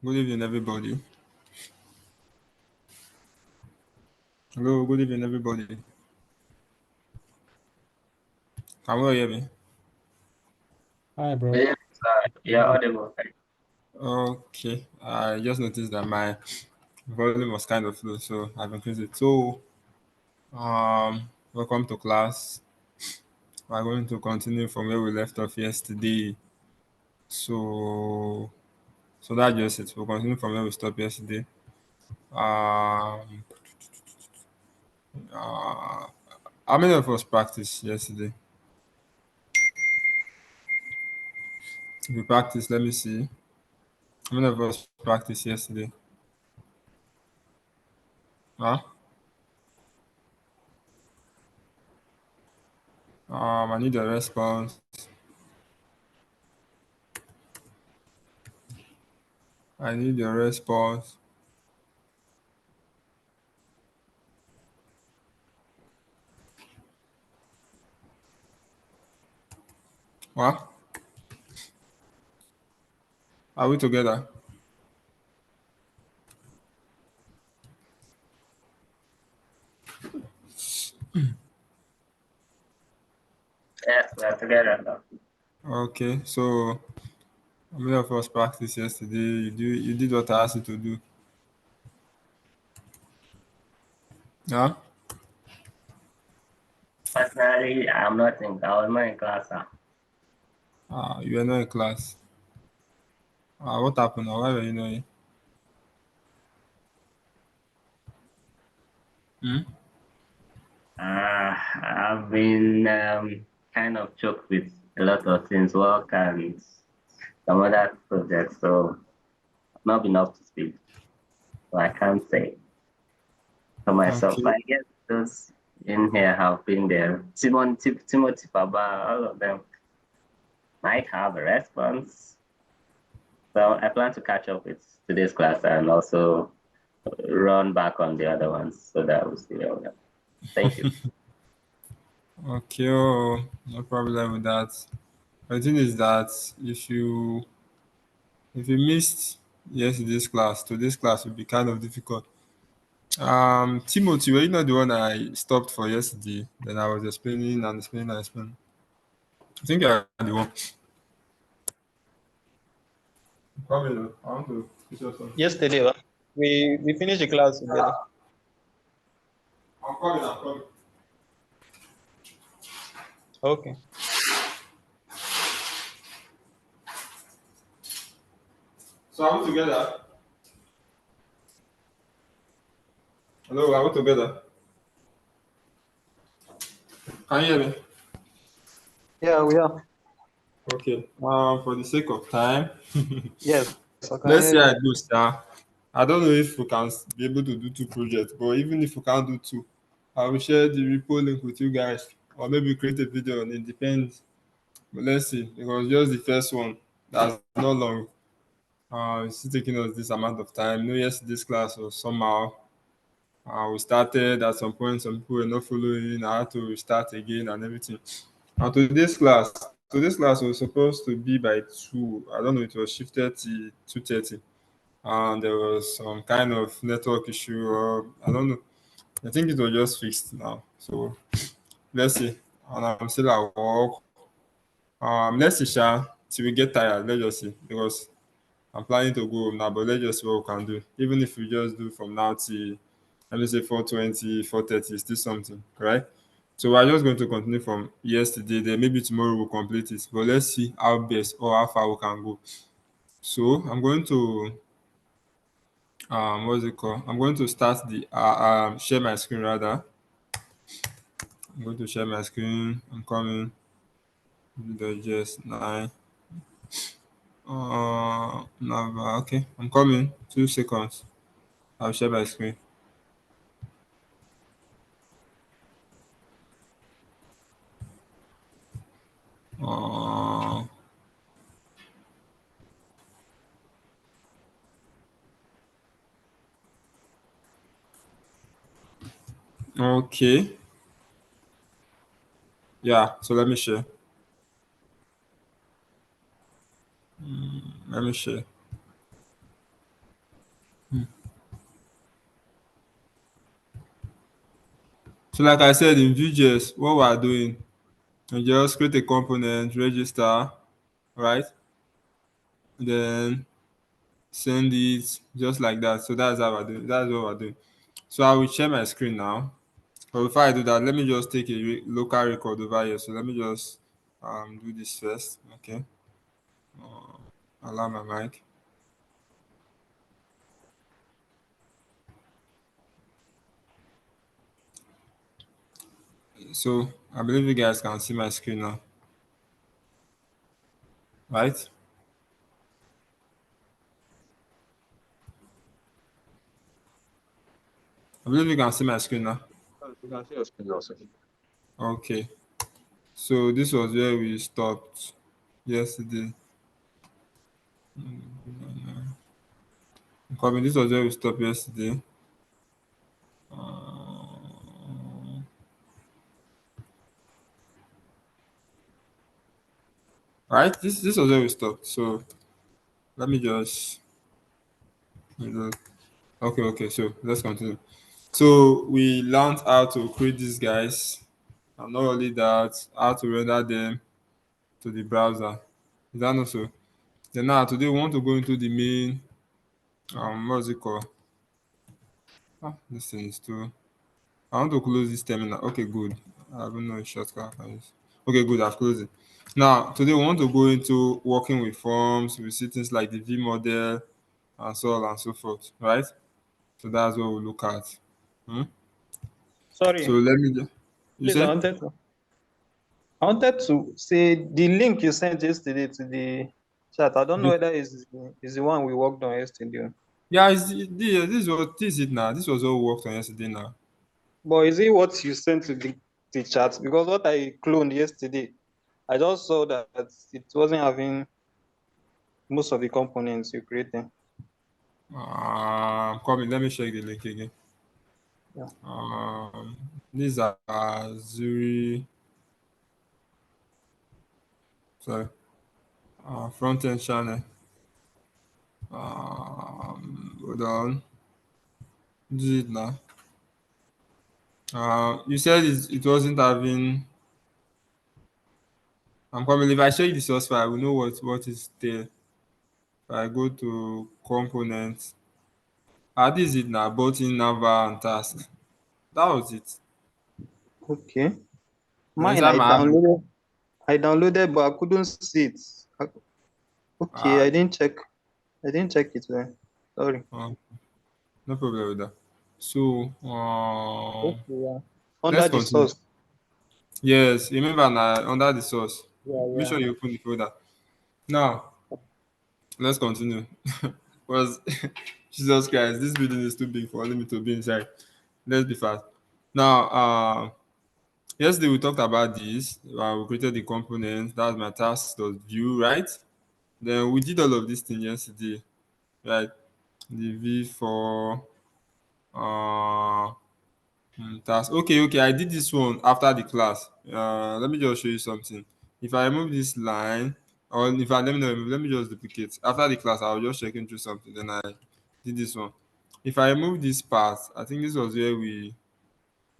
Good evening, everybody. Hello, good evening, everybody. Can you hear me? Hi, bro. Yes, you're audible. Okay. I just noticed that my volume was kind of low, so I've increased it. So, welcome to class. We're going to continue from where we left off yesterday. So, so that's just it. We'll continue from where we stopped yesterday. Um, uh, how many of us practiced yesterday? If we practiced, let me see. How many of us practiced yesterday? Huh? I need a response. I need your response. What? Are we together? Yes, we're together now. Okay, so how many of us practiced yesterday? You did what I asked you to do. Huh? Personally, I'm not in, I was not in class now. You were not in class. What happened? Why were you not in? Hmm? I've been kind of choked with a lot of things, work and some other projects, so I've not been up to speed. So I can't say for myself. Okay. I guess those in here have been there. Timothy Baba, all of them might have a response. So I plan to catch up with today's class and also run back on the other ones so that we'll see where we are. Thank you. Okay, no problem with that. The thing is that if you missed yesterday's class, today's class will be kind of difficult. Timothy, were you not the one I stopped for yesterday? Then I was explaining and explaining and explaining. I think you're the one. Come I want to teach us something. Yesterday, we finished the class together. I'm coming. Okay. So are we together? Hello, are we together? Can you hear me? Yeah, we are. Okay. For the sake of time, Yes, I can let's hear see how you. it goes, sir. I don't know if we can be able to do two projects, but even if we can't do two, I will share the repo link with you guys, or maybe create a video on it. Depends. But let's see. It was just the first one. That's not long. It's still taking us this amount of time. No, yes, this class was somehow. We started at some point, some people were not following. I had to restart again and everything. And today's class was supposed to be by 2. I don't know, it was shifted to 2:30. And there was some kind of network issue, or I don't know. I think it was just fixed now. So let's see. And I'm still at work. Let's see, Sha, till we get tired. Let's just see. Because I'm planning to go home now, but let's just see what we can do. Even if we just do from now till, let me say, 4:20, 4:30, still something, right? So we're just going to continue from yesterday. Then maybe tomorrow we'll complete it. But let's see how best or how far we can go. So I'm going to what's it called? I'm going to start the share my screen rather. I'm going to share my screen. I'm coming. VJS9. Okay. I'm coming. 2 seconds. I'll share my screen. Uh, okay. Yeah. So let me share. Let me share. So like I said in VueJS, what we are doing, we just create a component, register, right? Then send it just like that. So that's how we're doing. That's what we're doing. So I will share my screen now. But before I do that, let me just take a local record over here. So let me just do this first. Okay. Allow my mic. So I believe you guys can see my screen now, right? I believe you can see my screen now. You can see your screen also. Okay. So this was where we stopped yesterday. Coming, this was where we stopped yesterday. Right? This was where we stopped. So let me just okay. So let's continue. So we learned how to create these guys, and not only that, how to render them to the browser. Is that not so? Then now today we want to go into the main what's it called? This thing is too. I want to close this terminal. Okay, good. I don't know a shortcut I can use. Okay, good. I've closed it. Now today we want to go into working with forms. We see things like the V model and so on and so forth, right? So that's what we look at. Hmm? So Sorry, let me. You please. say? I wanted to say the link you sent yesterday to the chat. I don't know whether is the one we worked on yesterday. Yeah, this is it now. This was what we worked on yesterday now. But is it what you sent to the chat? Because what I cloned yesterday, I just saw that it wasn't having most of the components you created. Coming. Let me check the link again. Yeah. These are Zuri. Sorry. Front end channel. Hold on. This is it now. You said it wasn't having. I'm coming. If I show you the source file, we know what is there. If I go to components, this is it now. Button, Nava, and task. That was it. Okay. Then Mine inside I my app, downloaded. I downloaded, but I couldn't see it. Okay, uh, I didn't check. I didn't check it well. Sorry. uh, no problem with that. So Okay, yeah. let's Under the continue. source. Yes, remember now under the source. Yeah, Make yeah. sure you open the folder. Now let's continue. Because Jesus Christ, this building is too big for only me to be inside. Let's be fast. Now, yesterday we talked about this. We created the component. That's my task.view, right? Then we did all of this thing yesterday, right? The V4 uh task. Okay. I did this one after the class. Let me just show you something. If I remove this line, or if I let me know, let me just duplicate. After the class, I was just checking through something. Then I did this one. If I remove this part, I think this was where we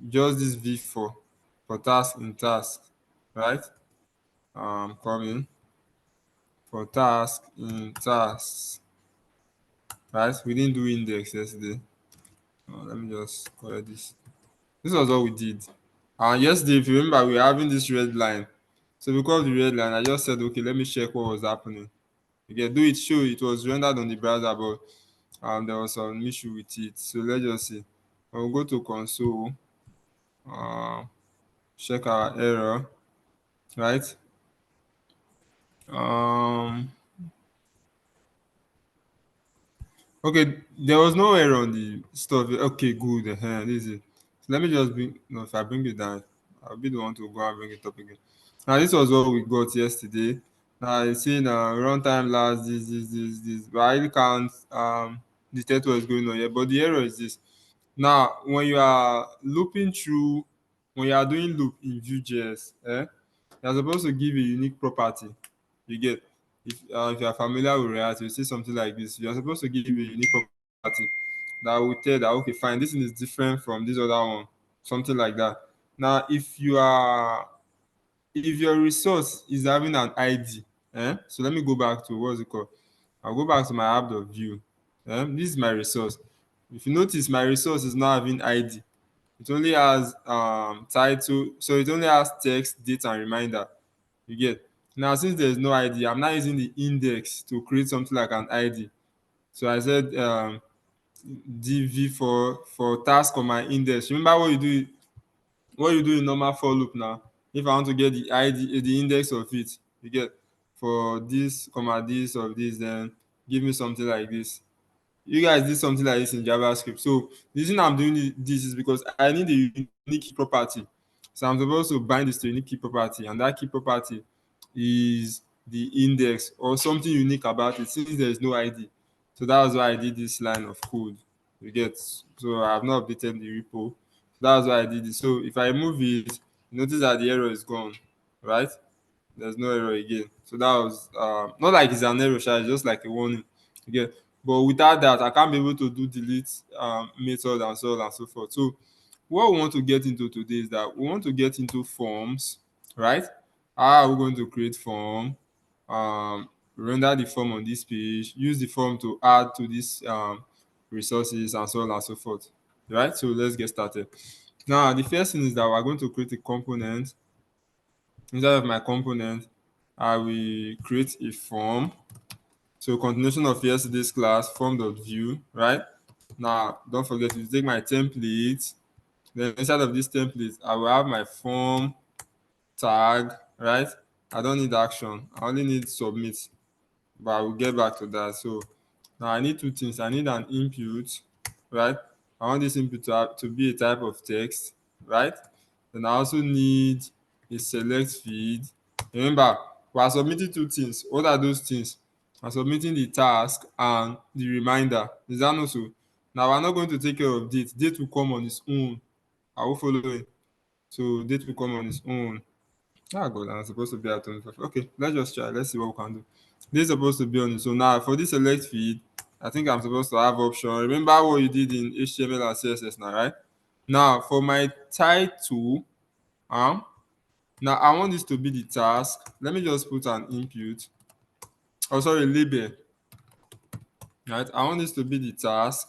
just this V4 for task in task, right? Coming for task in tasks, right? We didn't do index yesterday. Let me just correct this. This was what we did. And yesterday, if you remember, we were having this red line. So because of the red line, I just said, okay, let me check what was happening. You can do it, show it was rendered on the browser, but there was some issue with it. So let's just see. I'll go to console, uh, check our error, right? Um, okay, there was no error on the stuff. Okay, good. This is it. So let me just bring. No, if I bring it down, I'll be the one to go and bring it up again. Now this was what we got yesterday. Now you see now runtime last this. But I really can't detect what is going on here. But the error is this. Now when you are looping through, when you are doing loop in Vue.js, you're supposed to give a unique property. You get if you are familiar with React, you see something like this. You are supposed to give a unique property that will tell that okay, fine, this thing is different from this other one. something like that. Now, if your resource is having an ID, so let me go back to what's it called. I'll go back to my app.view. This is my resource. If you notice, my resource is not having ID. It only has title, so it only has text, date, and reminder. You get. Now, since there's no ID, I'm not using the index to create something like an ID. So I said dv for task on my index. Remember what you do in normal for loop now. If I want to get the ID, the index of it, you get, for this comma this of this, then give me something like this. You guys did something like this in JavaScript. So the reason I'm doing this is because I need a unique key property. So I'm supposed to bind this to a unique key property, and that key property is the index or something unique about it since there is no ID. So that was why I did this line of code. You get. So I have not updated the repo. So that's why I did it. So if I remove it, notice that the error is gone, right? There's no error again. So that was not like it's an error, it's just like a warning. Again, but without that, I can't be able to do delete method and so on and so forth. So what we want to get into today is that we want to get into forms, right? How are we going to create form? Render the form on this page, use the form to add to these resources and so on and so forth, right? So let's get started. Now, the first thing is that we're going to create a component. Inside of my component, I will create a form. So continuation of yesterday's class, form.view, right? Now, don't forget to take my template. Then inside of this template, I will have my form tag, right? I don't need action. I only need submit, but I will get back to that. So now I need two things. I need an input, right? I want this input to be a type of text, right? Then I also need a select field. Remember, we are submitting two things. What are those things? I'm submitting the task and the reminder. Is that not so? Now we're not going to take care of date. Date will come on its own. Are we following? So date will come on its own. Ah, God, I'm supposed to be at 25. Okay, let's just try. Let's see what we can do. This is supposed to be on it. So now for this select field, I think I'm supposed to have option. Remember what you did in HTML and CSS now, right? Now for my title, now I want this to be the task. Let me just put an input. Oh, sorry, label. Right? I want this to be the task.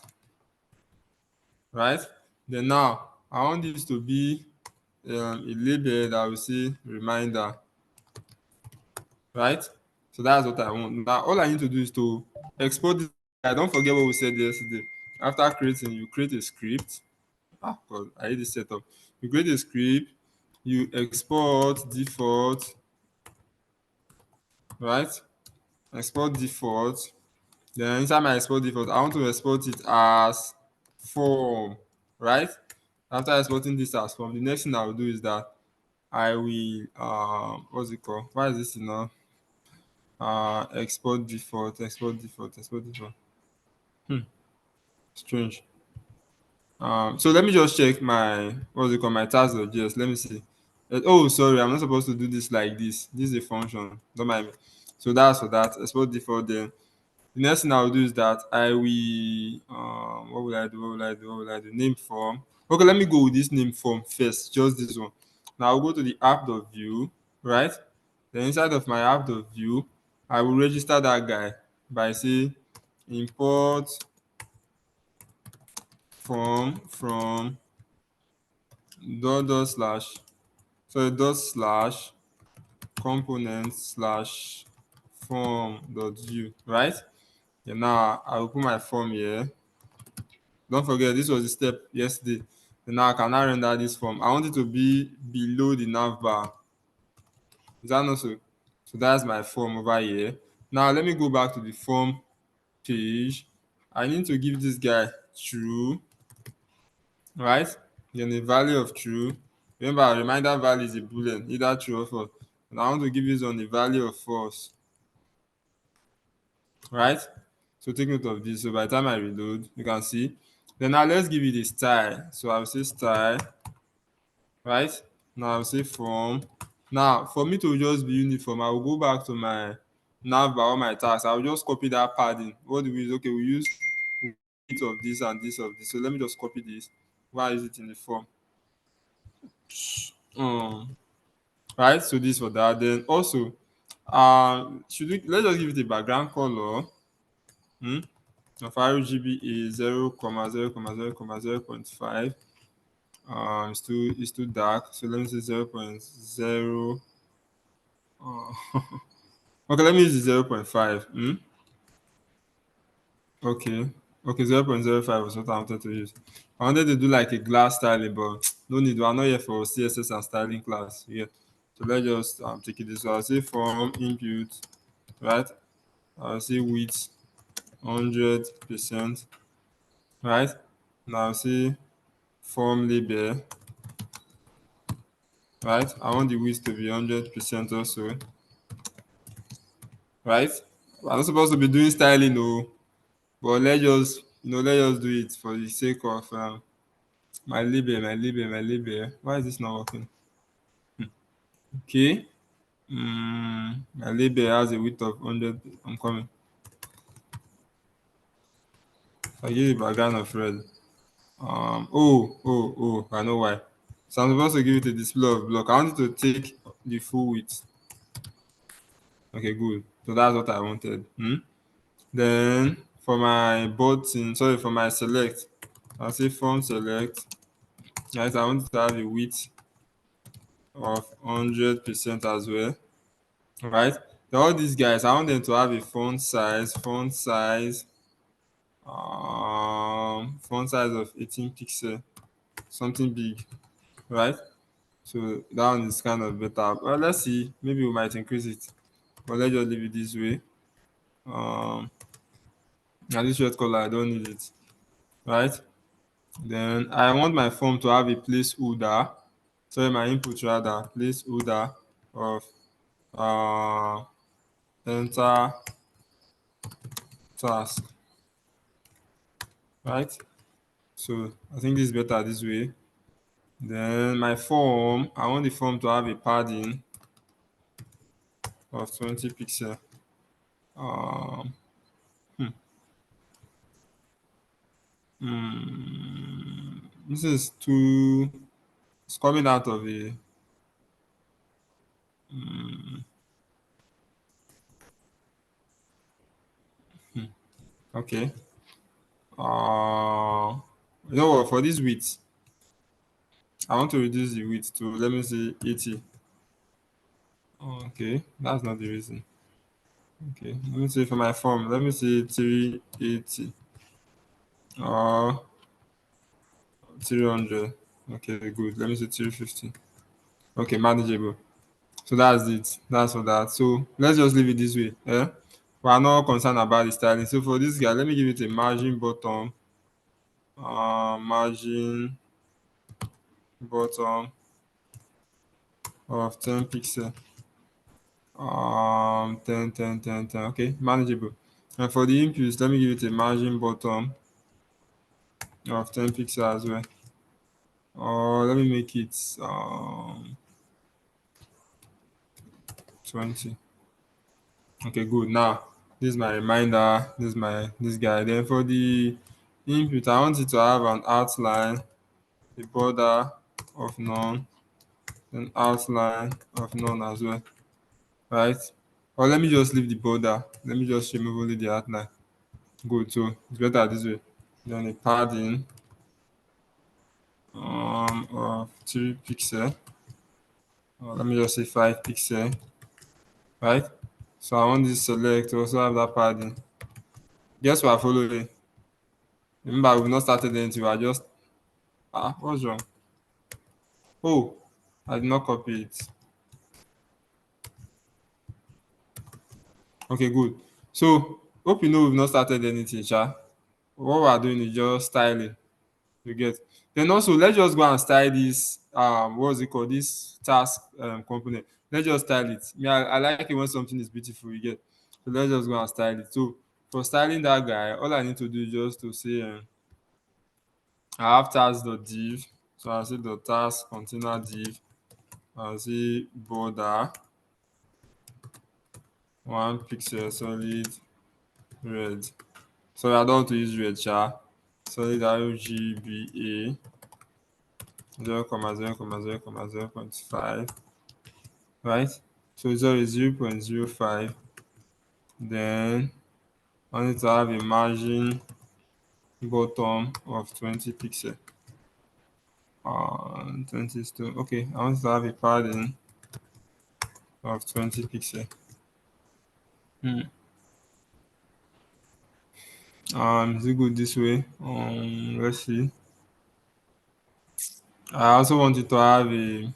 Right? Then now I want this to be a label that will say reminder. Right? So that's what I want. Now all I need to do is to export this. I don't forget what we said yesterday. After creating, you create a script. Ah, God, I hate this setup. You create a script, you export default, right? Export default. Then inside my export default, I want to export it as form, right? After exporting this as form, the next thing I will do is that I will what's it called? Why is this now? Export default, export default, export default. Strange. So let me just check my what's it called, my task.js. Let me see. Oh, sorry, I'm not supposed to do this like this. This is a function. Don't mind me. So that's for that. Export default. Then the next thing I'll do is that I will what will I do? What will I do? What will I do? Name form. Okay, let me go with this name form first. Just this one. Now I'll go to the app.view, right? Then inside of my app.view, I will register that guy by say import form from dot slash, so dot slash component slash form dot view, right? And now I will put my form here. Don't forget this was the step yesterday. And now I can now render this form. I want it to be below the nav bar. Is that not so? So that's my form over here. Now let me go back to the form page. I need to give this guy true, right? Then the value of true. Remember, reminder value is a boolean, either true or false. And I want to give this on the value of false, right? So take note of this. So by the time I reload, you can see. Then now let's give it a style. So I'll say style, right? Now I'll say form. Now for me to just be uniform, I will go back to my navbar or my task. I'll just copy that padding. What do we use? Okay, we use of this and this of this. So let me just copy this. Why is it in the form? Right, so this for that. Then also, should we let's just give it a background color. Of RGB is 0,0,0,0,0.5. It's too dark, so let me say 0.0. Okay, let me use 0.5. Okay. Okay, 0.05 is what I wanted to use. I wanted to do like a glass styling, but no need. We are not here for CSS and styling class. Yeah. So let's just take it this way. I'll say form input, right? I'll say width 100%, right? Now I'll say form label, right? I want the width to be 100% also, right? I'm not supposed to be doing styling, no, but let's just do it for the sake of my label. Why is this not working? Okay. My label has a width of 100. I'm coming. I give it a background of red. I know why. So I'm supposed to give it a display of block. I want it to take the full width. Okay, good. So that's what I wanted. Then for my button, sorry, for my select, I'll say form select. Right, I want to have a width of 100% as well. Right. So all these guys, I want them to have a font size of 18 pixel, something big, right? So that one is kind of better. Well, let's see. Maybe we might increase it, but let's just leave it this way. And this red color, I don't need it, right? Then I want my form to have a placeholder. Sorry, my input rather, placeholder of uh enter task, right? So I think this is better this way. Then my form, I want the form to have a padding of 20 pixel. Um, this is too. It's coming out of a. Okay. You know what? For this width, I want to reduce the width to, let me say, 80. Okay, that's not the reason. Okay, let me say for my form, let me say 380 or 300. Okay, good. Let me say 350. Okay, manageable. So that's it. That's for that. So let's just leave it this way. We are not concerned about the styling. So for this guy, let me give it a margin bottom. Margin bottom of 10 pixel. 10, 10, 10, 10. Okay, manageable. And for the inputs, let me give it a margin bottom of 10 pixel as well. Or let me make it 20. Okay, good. Now, this is my reminder. This guy. Then for the input, I want it to have an outline, a border of none, an outline of none as well. Right? Or let me just leave the border. Let me just remove only the outline. Good. So it's better this way. Then a padding of 3 pixel. Or let me just say 5 pixel. Right? So I want this select to also have that padding. Guess what? Following. Remember, we've not started anything. We are just what's wrong? Oh, I did not copy it. Okay, good. So hope you know we've not started anything, Sha. What we are doing is just styling. You get. Then also let's just go and style this what's it called? This task component. Let's just style it. Yeah, I like it when something is beautiful, you get. So let's just go and style it. So for styling that guy, all I need to do is just to say I have task.div. So I'll say the task container div. I'll say border 1 pixel solid red. So I don't want to use red, solid RGBA 0,0,0,0.5, right? So 0 is 0.05. Then I need to have a margin bottom of 20 pixel. 20 is too, okay. I want to have a padding of 20 pixel. Is it good this way? Let's see. I also want it to have a,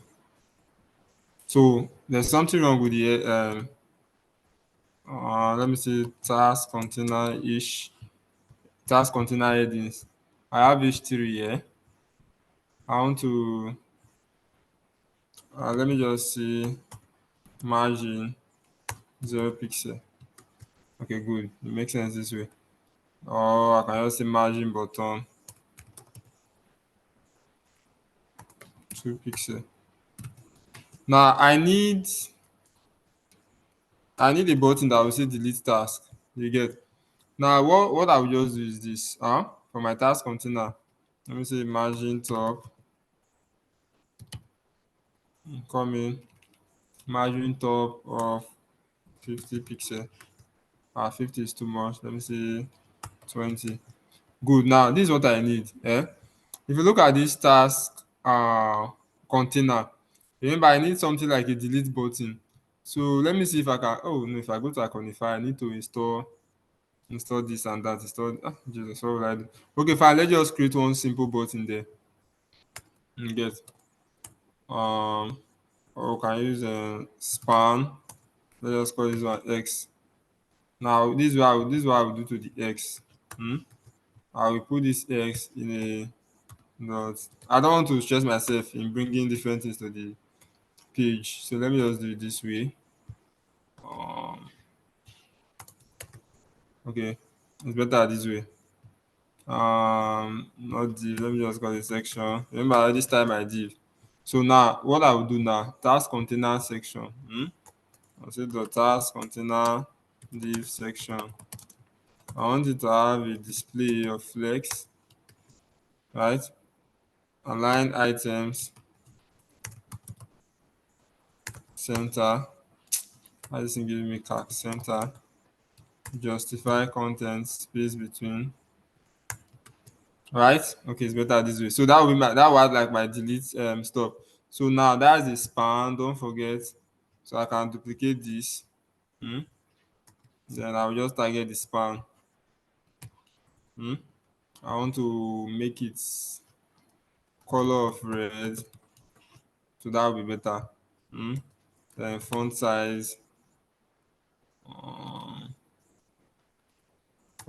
so there's something wrong with the let me see, task container headings. I have h3 here. I want to let me just see, margin 0 pixel. Okay, good. It makes sense this way. Or I can just say margin bottom 2 pixel. Now I need a button that will say delete task. You get. Now what I will just do is this. For my task container, let me say margin top, coming, margin top of 50 pixel. 50 is too much. Let me say 20. Good. Now this is what I need. If you look at this task container, remember I need something like a delete button. So let me see if I can. Oh no, if I go to Iconify, I need to install this and that. Jesus, what will I do? Okay, fine. Let's just create one simple button there. You get. Or we can use span. Let's just call this one X. Now this is what I will do to the X. I will put this X in a dot. I don't want to stress myself in bringing different things to the page, so let me just do it this way. Okay, it's better this way. Not div. Let me just call it section. Remember this time I div. So now what I will do now, task container section. I'll say the task container div section. I want it to have a display of flex, right? Align items, center. How this thing giving me calc center? Justify content, space between. Right? Okay, it's better this way. So that will be that was like my delete stuff. So now that's the span. Don't forget. So I can duplicate this. Then I'll just target the span. I want to make it color of red. So that will be better. Then font size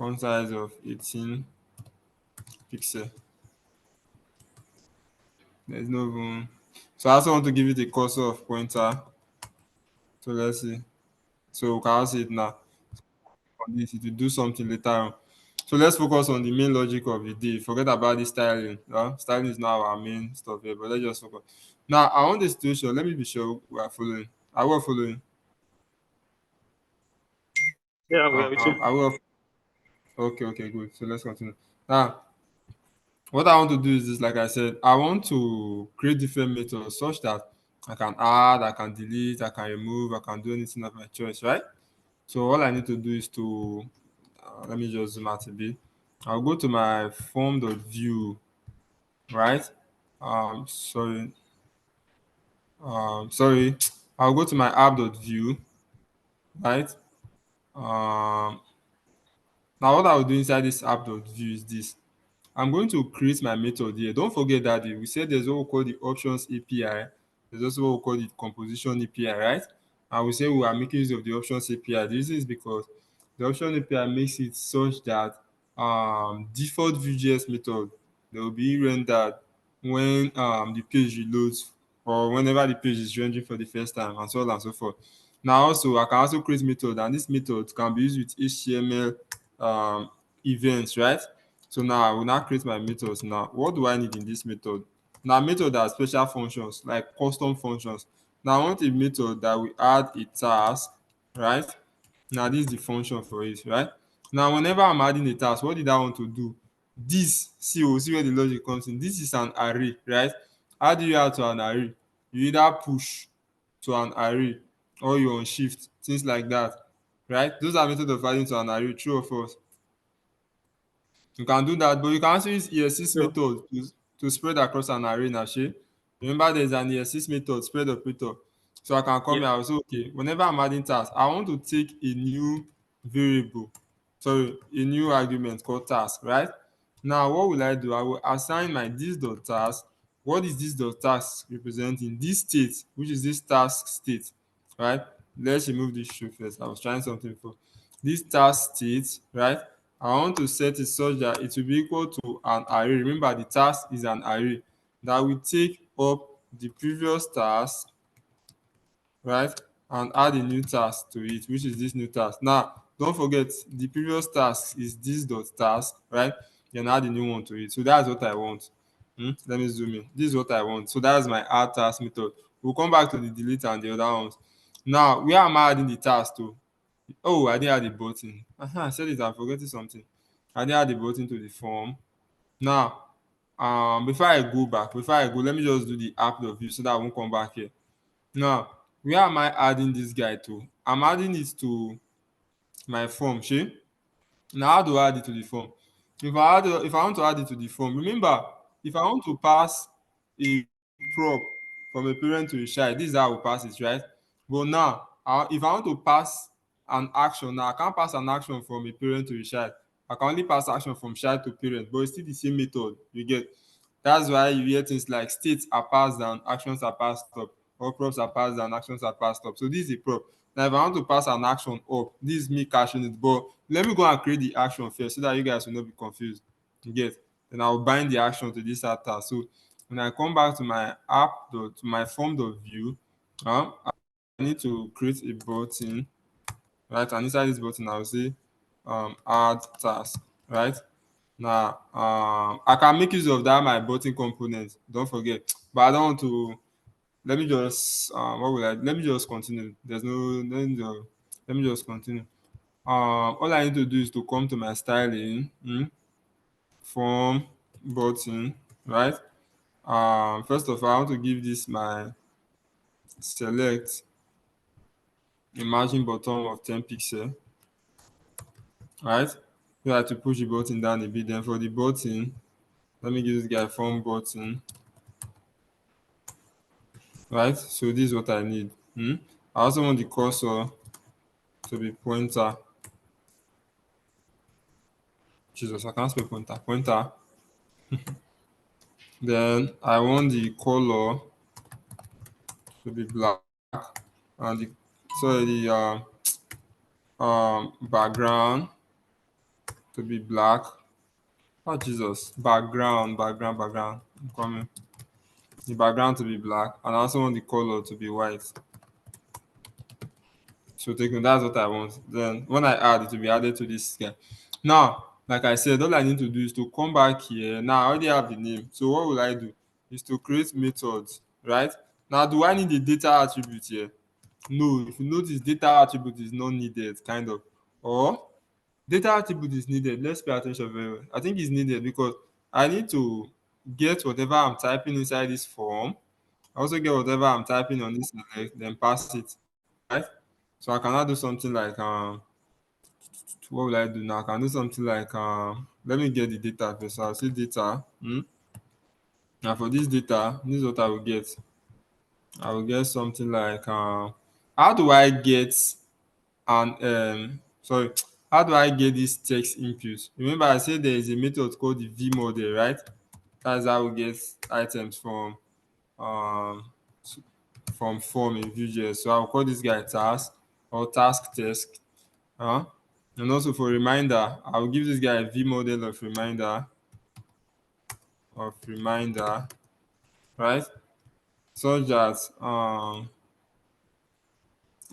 of 18 pixel. There's no room. So I also want to give it a cursor of pointer. So let's see. So we can see it now. On this, it will do something later on. So let's focus on the main logic of the day. Forget about the styling. Styling is now our main stuff here, but let's just focus. Now, I want the situation. Let me be sure we are following. Are we following? Yeah, we are with you. Are we? Okay, good. So let's continue. Now, what I want to do is this, like I said, I want to create different methods such that I can add, I can delete, I can remove, I can do anything of my choice, right? So all I need to do is to, let me just zoom out a bit. I'll go to my form.view, right? Sorry. Sorry. I'll go to my app.view, right? Now what I'll do inside this app.view is this. I'm going to create my method here. Don't forget that we said there's what we call the options API. There's also what we call the composition API, right? And we say we are making use of the options API. This is because the option API makes it such that default VJS method they will be rendered when the page reloads or whenever the page is rendering for the first time and so on and so forth. Now also I can also create method, and this method can be used with HTML events, right? So now I will now create my methods. Now, what do I need in this method? Now, method has special functions like custom functions. Now, I want a method that will add a task, right? Now, this is the function for it, right? Now, whenever I'm adding a task, what did I want to do? This, see where the logic comes in. This is an array, right? How do you add to an array? You either push to an array or you on shift, things like that, right? Those are methods of adding to an array, true or false? You can do that, but you can also use ESX True. method to spread across an array now, shey. Remember there's an ESX method, spread operator. So I can come Yeah. here, I will say, okay, whenever I'm adding task, I want to take a new variable, sorry, a new argument called task, right? Now, what will I do? I will assign my this.task. What is this.task representing? This state, which is this task state, right? Let's remove this shoe first. I was trying something for this task state, right? I want to set it such that it will be equal to an array. Remember, the task is an array that will take up the previous task, right, and add a new task to it, which is this new task. Now, don't forget the previous task is this dot task, right? Then add a new one to it. So that's what I want. Let me zoom in. This is what I want. So that's my add task method. We'll come back to the delete and the other ones. Now, where am I adding the task to? Oh, I didn't add the button. I said it, I'm forgetting something. I didn't add the button to the form. Now, before I go, let me just do the app.view so that I won't come back here. Now, where am I adding this guy to? I'm adding it to my form, shey. Now, how do I add it to the form? If I want to add it to the form, remember, if I want to pass a prop from a parent to a child, this is how I will pass it, right? But now, if I want to pass an action, now I can't pass an action from a parent to a child. I can only pass action from child to parent, but it's still the same method. You get? That's why you hear things like states are passed down, actions are passed up, or props are passed down, actions are passed up. So this is a prop. Now, if I want to pass an action up, this is me caching it. But let me go and create the action first so that you guys will not be confused. You get? Then I'll bind the action to this app task. So when I come back to my to my form.view, I need to create a button, right? And inside this button, I'll say add task, right? Now, I can make use of that my button component. Don't forget, but I don't want to. Let me just what will I? Let me just continue. There's no. Let me just continue. All I need to do is to come to my styling, form, button, right? First of all, I want to give this my select a margin bottom of 10 pixel, right? So I have to push the button down a bit. Then for the button, let me give this guy form button, right? So this is what I need. I also want the cursor to be pointer. Jesus, I can't spell pointer. Pointer. Then I want the color to be black and the background to be black. Oh Jesus, background. I'm coming. The background to be black, and I also want the color to be white. So take note, that's what I want. Then when I add, it will be added to this guy. Now, like I said, all I need to do is to come back here. Now I already have the name. So what will I do? Is to create methods, right? Now, do I need the data attribute here? No, if you notice, data attribute is not needed, kind of. Or data attribute is needed. Let's pay attention very well. I think it's needed because I need to get whatever I'm typing inside this form. I also get whatever I'm typing on this select, then pass it, right? So I cannot do something like what will I do now? I can do something like let me get the data first. So I'll say data. Now for this data, this is what I will get. I will get something like how do I get an sorry, how do I get this text input? Remember I said there is a method called the v model, right? That's how we get items um from form in VueJS. So I'll call this guy task or task test. And also for reminder, I'll give this guy a v model of reminder, right? Such that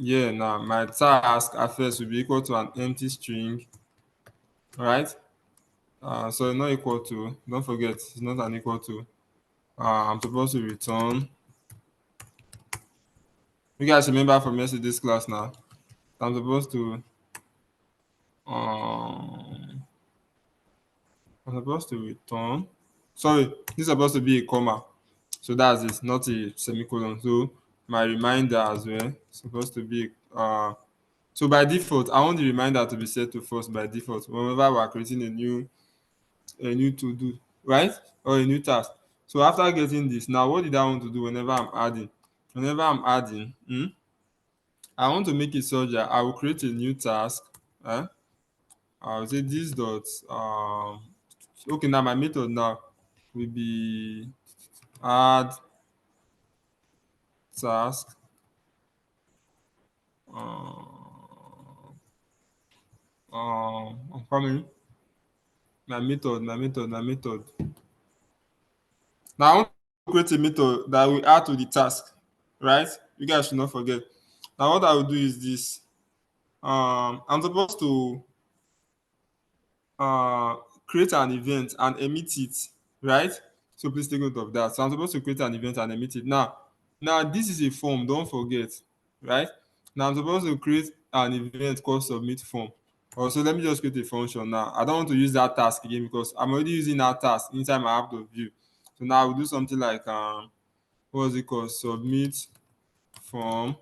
yeah, now my task at first will be equal to an empty string, right? So not equal to, don't forget, it's not an equal to. I'm supposed to return. You guys remember from yesterday's class now. I'm supposed to um I'm supposed to return. Sorry, this is supposed to be a comma. So that's it, not a semicolon. So my reminder as well supposed to be so by default, I want the reminder to be set to false by default whenever we are creating a new to do, right? Or a new task. So after getting this, now what did I want to do whenever I'm adding? Whenever I'm adding, I want to make it such that I will create a new task. I'll say this dot okay, now my method now will be add task. I'm coming. My method. Now I want to create a method that will add to the task, right? You guys should not forget. Now what I will do is this. I'm supposed to uh, create an event and emit it, right? So please take note of that. So I'm supposed to create an event and emit it. Now this is a form, don't forget, right? Now I'm supposed to create an event called submit form. Also, let me just create a function now. I don't want to use that task again because I'm already using that task inside my app.view. So now I will do something like what's it called? Submit form,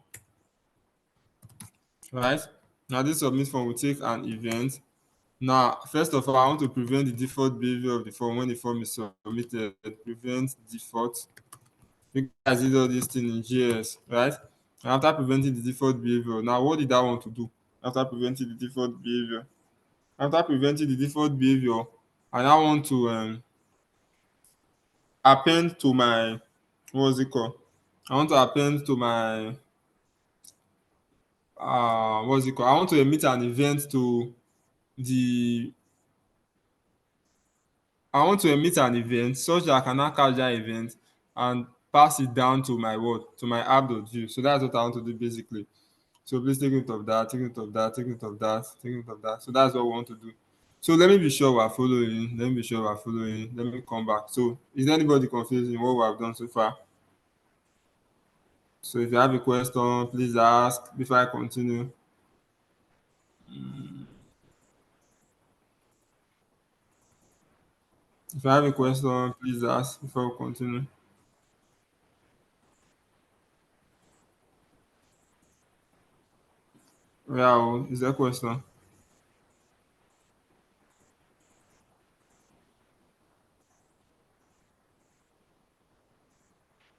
right? Now this submit form will take an event. Now, first of all, I want to prevent the default behavior of the form when the form is submitted. Prevent default. You guys did all this thing in JS, right? And after preventing the default behavior, now what did I want to do after preventing the default behavior? After preventing the default behavior, I now want to append to my, what's it called? I want to append to my, what's it called? I want to emit an event to the I want to emit an event such that I can now catch that event and pass it down to my what? To my app.view. So that's what I want to do basically. So please take note of that, take note of that, take note of that, take note of that. So that's what we want to do. So let me be sure we're following. Let me be sure we're following. Let me come back. So is anybody confused in what we have done so far? So if you have a question, please ask before I continue. If you have a question, please ask before we continue. Yeah, is there a question?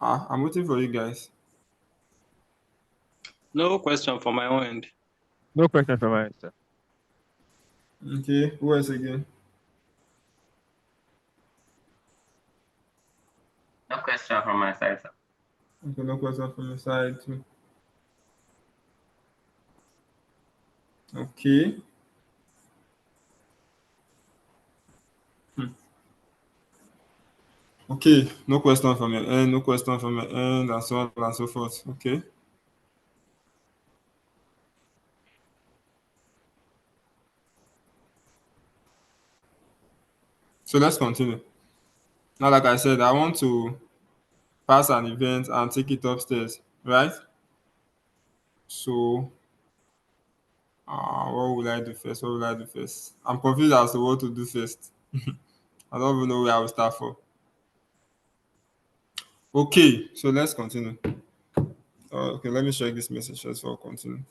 I'm waiting for you guys. No question from my own end. No question from my answer. Okay, who else again? No question from my side, sir. Okay, no question from your side too. Okay. Okay, no question from your end, no question from your end, and so on and so forth. Okay. So let's continue. Now, like I said, I want to pass an event and take it upstairs, right? So, what will I do first? What will I do first? I'm confused as to what to do first. I don't even know where I will start from. Okay, so let's continue. Okay, let me check this message first before we continue.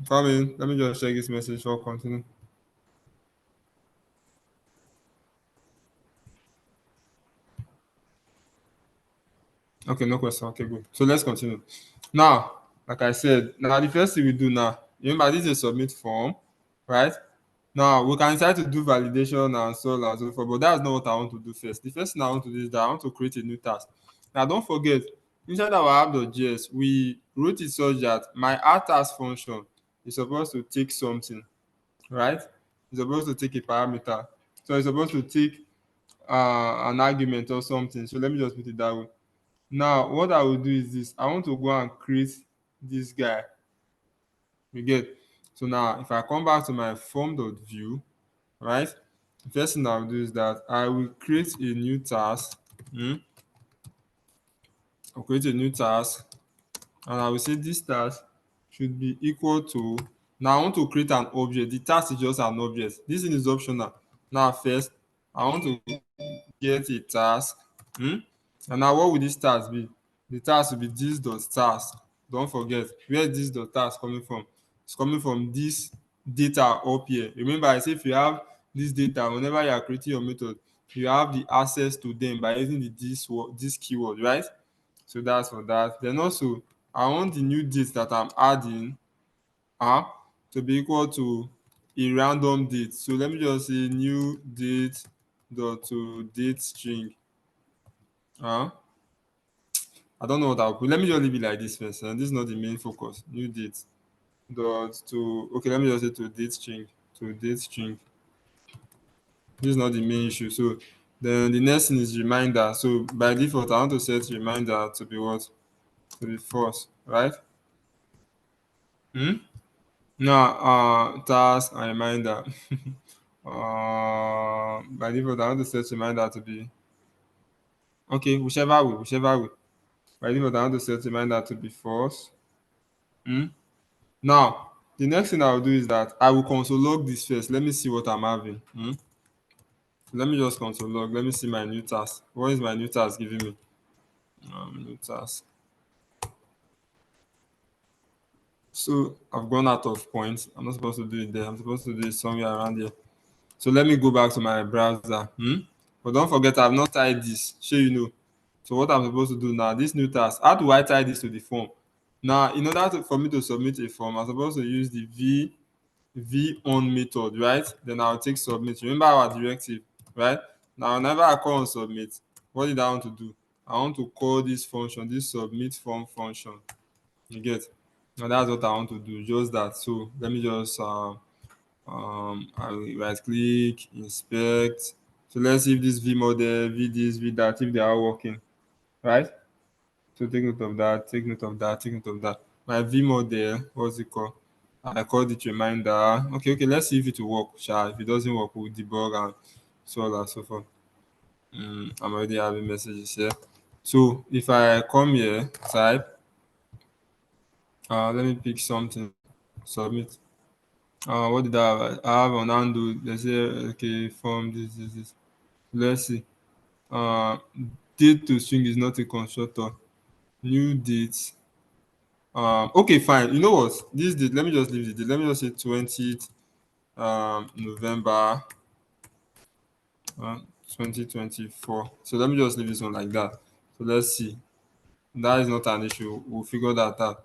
Coming. Let me just check this message before we continue. Okay, no question. Okay, good. So let's continue. Now, like I said, now the first thing we do now, remember this is a submit form, right? Now we can try to do validation and so on and so forth, but that's not what I want to do first. The first thing I want to do is that I want to create a new task. Now don't forget, inside our app.js, we wrote it such that my add task function is supposed to take something, right? It's supposed to take a parameter. So it's supposed to take an argument or something. So let me just put it that way. Now, what I will do is this. I want to go and create this guy. You get? So now, if I come back to my form.view, right? The first thing I'll do is that I will create a new task. I'll create a new task, and I will say this task should be equal to. Now, I want to create an object. The task is just an object. This thing is optional. Now, first, I want to get a task. And now what would this task be? The task will be this dot task. Don't forget, where is this dot task coming from? It's coming from this data up here. Remember, I said if you have this data, whenever you are creating your method, you have the access to them by using this keyword, right? So that's for that. Then also, I want the new date that I'm adding to be equal to a random date. So let me just say new date dot to date string. I don't know what I'll put. Let me just leave it like this first. And this is not the main focus. New date dot to, okay, let me just say to date string. To date string. This is not the main issue. So then the next thing is reminder. So by default, I want to set reminder to be what? To be false, right? Now, task and reminder. By default, I want to set reminder to be okay, whichever way. By default, I want to set reminder to be false. Now, the next thing I'll do is that I will console log this first. Let me see what I'm having. Let me just console log. Let me see my new task. What is my new task giving me? New task. So I've gone out of points. I'm not supposed to do it there. I'm supposed to do it somewhere around here. So let me go back to my browser. But don't forget, I've not tied this. Sure, you know. So what I'm supposed to do now, this new task, how do I tie this to the form? Now, in order for me to submit a form, I'm supposed to use the v on method, right? Then I'll take submit. Remember our directive, right? Now, whenever I call on submit, what did I want to do? I want to call this function, this submit form function. You get? Now that's what I want to do. Just that. So let me just I will right click, inspect. So let's see if this v model, v this, v that, if they are all working, right? So take note of that, take note of that, take note of that. My v model, what's it called? I called it reminder. Okay, let's see if it will work. Sure. If it doesn't work, we'll debug and so on and so forth. I'm already having messages here. So if I come here, type, let me pick something, submit. What did I have? I have on undo. Let's say okay, form this. Let's see. Uh, date to string is not a constructor. New date. Okay, fine. You know what? This date. Let me just leave the date. Let me just say 20th November 2024. So let me just leave this one like that. So let's see. That is not an issue. We'll figure that out.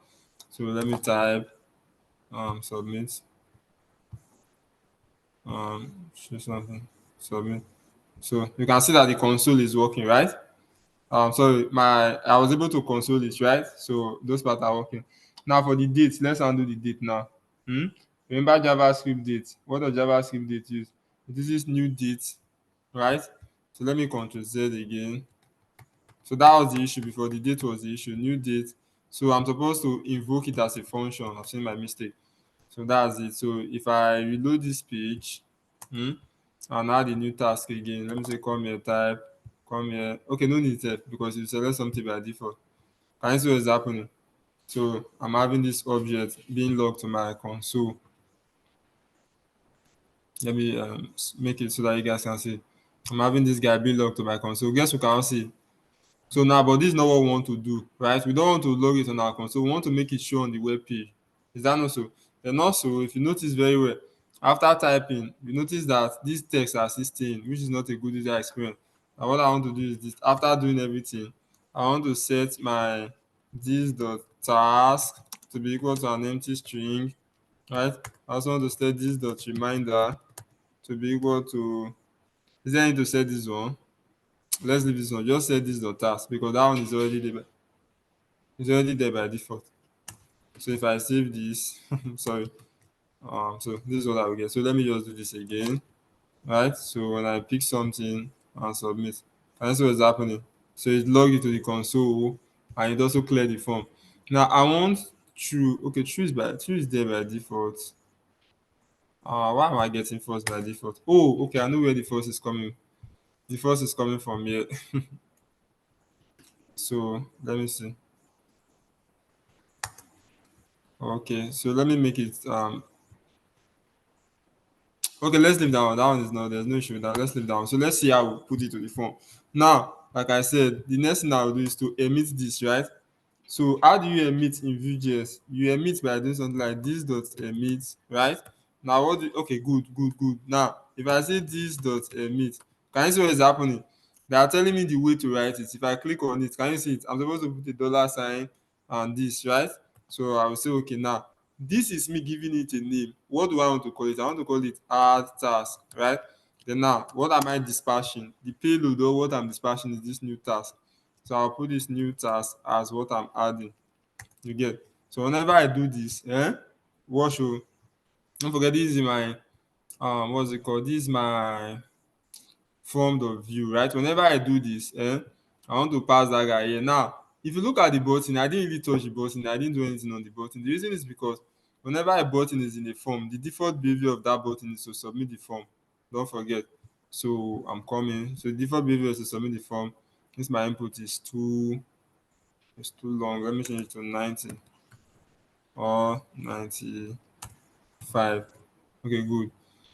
So let me type submit. Show something. Submit. So you can see that the console is working, right? Sorry, I was able to console it, right? So those parts are working. Now for the date, let's undo the date now. Remember JavaScript date. What does JavaScript date use? This is new date, right? So let me Ctrl Z again. So that was the issue before. The date was the issue. New date. So I'm supposed to invoke it as a function. I've seen my mistake. So that's it. So if I reload this page, and add a new task again. Let me say come here, type, come here. Okay, no need to because you select something by default. Can you see what's happening? So I'm having this object being logged to my console. Let me make it so that you guys can see. I'm having this guy being logged to my console. Guess who can see? So now, but this is not what we want to do, right? We don't want to log it on our console. We want to make it show on the web page. Is that not so? And also, if you notice very well, after typing, you notice that these texts are 16, which is not a good user experience. And what I want to do is this: after doing everything, I want to set my this dot task to be equal to an empty string, right? I also want to set this dot reminder to be equal to. Is there any to set this one? Let's leave this one. Just set this dot task because that one is already there. It's already there by default. So if I save this, sorry. So this is what I will get. So let me just do this again, right? So when I pick something and submit, and that's what's happening. So it logged it to the console and it also cleared the form. Now I want true. Okay, true is there by default. Why am I getting false by default? Oh, okay, I know where the false is coming. The false is coming from here. So let me see. Okay, so let me make it Okay, let's leave that one. That one is not, there's no issue with that. Let's leave that one. So let's see how we put it to the form. Now, like I said, the next thing I'll do is to emit this, right? So how do you emit in Vue.js? You emit by doing something like this dot emit, right? Now what do okay, good. Now, if I say this dot emit, can you see what is happening? They are telling me the way to write it. If I click on it, can you see it? I'm supposed to put a dollar sign and this, right? So I will say, okay, now this is me giving it a name. What do I want to call it? I want to call it add task, right? Then now, what am I dispatching? The payload or what I'm dispatching is this new task. So I'll put this new task as what I'm adding. You get? So whenever I do this, what should don't forget this is my what's it called? This is my form.view, right? Whenever I do this, I want to pass that guy here. Now, if you look at the button, I didn't really touch the button, I didn't do anything on the button. The reason is because whenever a button is in a form, the default behavior of that button is to submit the form. Don't forget. So I'm coming. So the default behavior is to submit the form. Since my input is too long, let me change it to 90 or 95. Okay, good.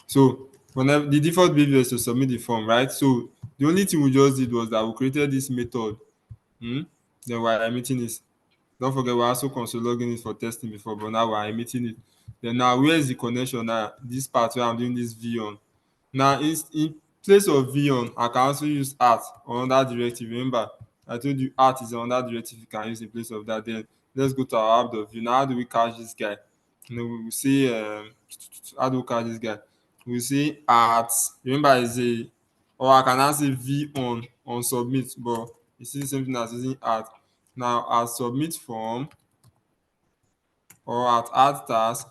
So whenever the default behavior is to submit the form, right? So the only thing we just did was that we created this method. Hmm? Then we're emitting it. Don't forget we're also console logging it for testing before, but now we're emitting it. Then now where is the connection now? This part where I'm doing this V on. Now in place of V on, I can also use art or under directive. Remember, I told you art is another directive you can use in place of that. Then let's go to our app.view. Now how do we catch this guy? We will see how do we catch this guy? We see art. Remember is a or I can now say V on submit, but you see the same thing as using art. Now at submit form or at add task,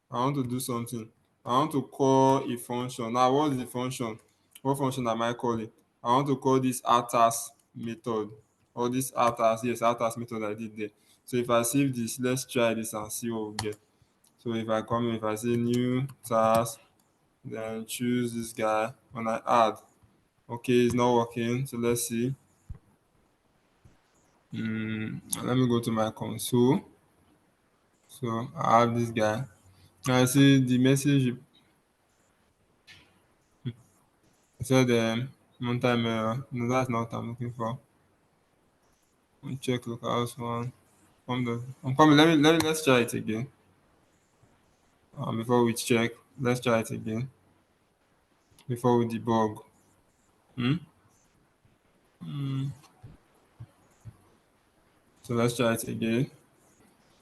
I want to do something. I want to call a function. Now, what is the function? What function am I calling? I want to call this atas method or this atas. Yes, atas method I did there. So if I save this, let's try this and see what we get. So if I come in, if I say new task, then choose this guy when I add. Okay, it's not working. So let's see. Let me go to my console. So I have this guy. I see the message. I said runtime error. No, that's not what I'm looking for. Let me check localhost one. I'm coming. Let's try it again. Before we check, let's try it again. Before we debug. Hmm? So let's try it again.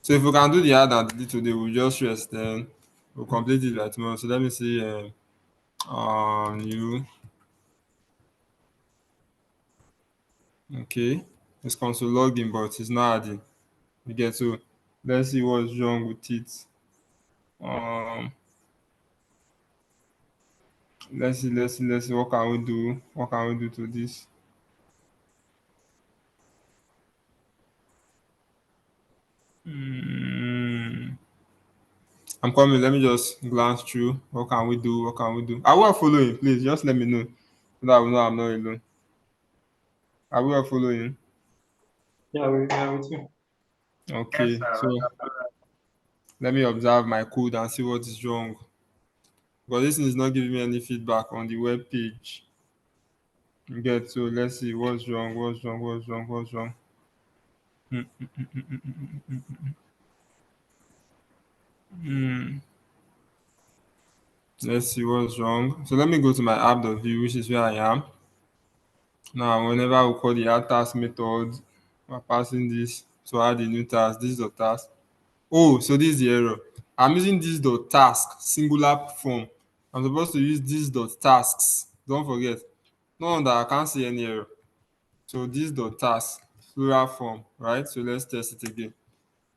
So if we can do the add and delete today, we'll just rest. Then we'll complete it by tomorrow. So let me see. New. Okay. It's console login, but it's not adding. You get so. Let's see what's wrong with it. Um. Let's see. What can we do? What can we do to this? Mm, I'm coming. Let me just glance through. What can we do? What can we do? Are we all following? Please just let me know so that I will know I'm not alone. Are we all following? Yeah, we are with you. Yes, Okay. sir. So let me observe my code and see what is wrong. But this thing is not giving me any feedback on the web page. You get so let's see what's wrong. What's wrong? What's wrong? What's wrong? Mm, mm. Let's see what's wrong. So let me go to my app.view, which is where I am. Now, whenever we call the add task method, we're passing this to add a new task. This is the task. Oh, so this is the error. I'm using this dot task singular form. I'm supposed to use this dot tasks. Don't forget. No wonder I can't see any error. So this dot task plural form, right? So let's test it again.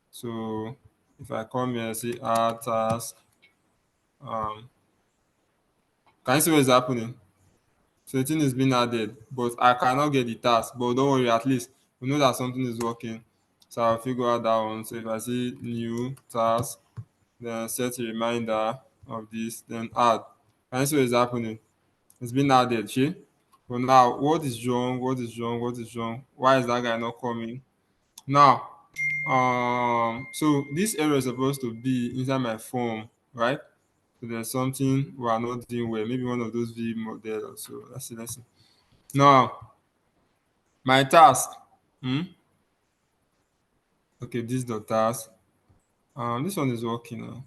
So if I come here and say add task, um, can you see what is happening? So the thing is being added, but I cannot get the task. But don't worry, at least we know that something is working. So I'll figure out that one. So if I see new task, then set a reminder of this, then add. And so it's happening. It's been added, see? But now, what is wrong? What is wrong? What is wrong? Why is that guy not coming? Now, so this error is supposed to be inside my form, right? So there's something we are not doing well. Maybe one of those V model or so. Let's see. Now, my task. Okay, this is the task. This one is working now.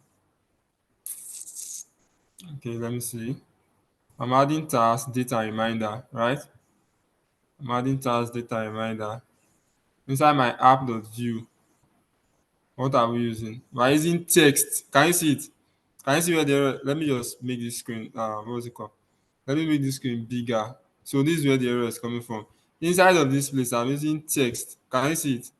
Okay, let me see. I'm adding task, data reminder, right? I'm adding task, data reminder. Inside my app.view, what are we using? We're using text. Can you see it? Can you see where the let me just make this screen what was it called? Let me make this screen bigger. So this is where the error is coming from. Inside of this place, I'm using text. Can you see it?